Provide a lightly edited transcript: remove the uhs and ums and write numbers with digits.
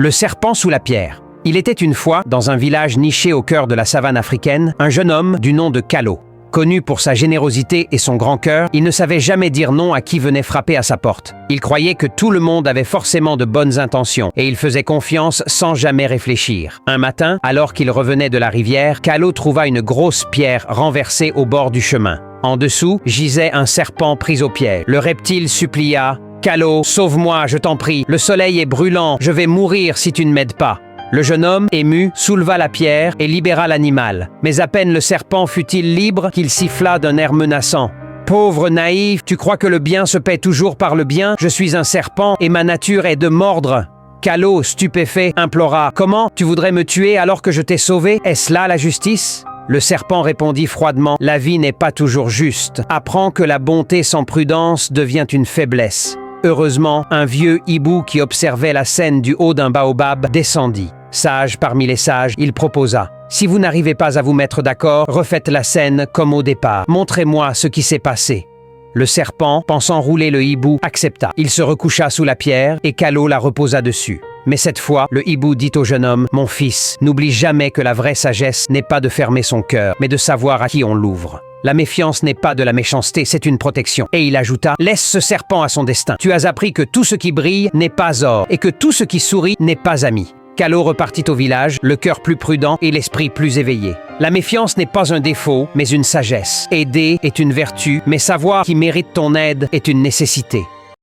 Le serpent sous la pierre. Il était une fois, dans un village niché au cœur de la savane africaine, un jeune homme du nom de Kalo. Connu pour sa générosité et son grand cœur, il ne savait jamais dire non à qui venait frapper à sa porte. Il croyait que tout le monde avait forcément de bonnes intentions et il faisait confiance sans jamais réfléchir. Un matin, alors qu'il revenait de la rivière, Kalo trouva une grosse pierre renversée au bord du chemin. En dessous, gisait un serpent pris au piège. Le reptile supplia « Kalo, sauve-moi, je t'en prie, le soleil est brûlant, je vais mourir si tu ne m'aides pas ». Le jeune homme, ému, souleva la pierre et libéra l'animal. Mais à peine le serpent fut-il libre qu'il siffla d'un air menaçant. « Pauvre naïf, tu crois que le bien se paie toujours par le bien? Je suis un serpent et ma nature est de mordre. » Kalo, stupéfait, implora « Comment? Tu voudrais me tuer alors que je t'ai sauvé? Est-ce là la justice ?» Le serpent répondit froidement « La vie n'est pas toujours juste. Apprends que la bonté sans prudence devient une faiblesse. » Heureusement, un vieux hibou qui observait la scène du haut d'un baobab descendit. Sage parmi les sages, il proposa « Si vous n'arrivez pas à vous mettre d'accord, refaites la scène comme au départ. Montrez-moi ce qui s'est passé. » Le serpent, pensant rouler le hibou, accepta. Il se recoucha sous la pierre et Kalo la reposa dessus. Mais cette fois, le hibou dit au jeune homme « Mon fils, n'oublie jamais que la vraie sagesse n'est pas de fermer son cœur, mais de savoir à qui on l'ouvre. La méfiance n'est pas de la méchanceté, c'est une protection. » Et il ajouta « Laisse ce serpent à son destin. Tu as appris que tout ce qui brille n'est pas or et que tout ce qui sourit n'est pas ami. » Kalo repartit au village, le cœur plus prudent et l'esprit plus éveillé. La méfiance n'est pas un défaut, mais une sagesse. Aider est une vertu, mais savoir qui mérite ton aide est une nécessité.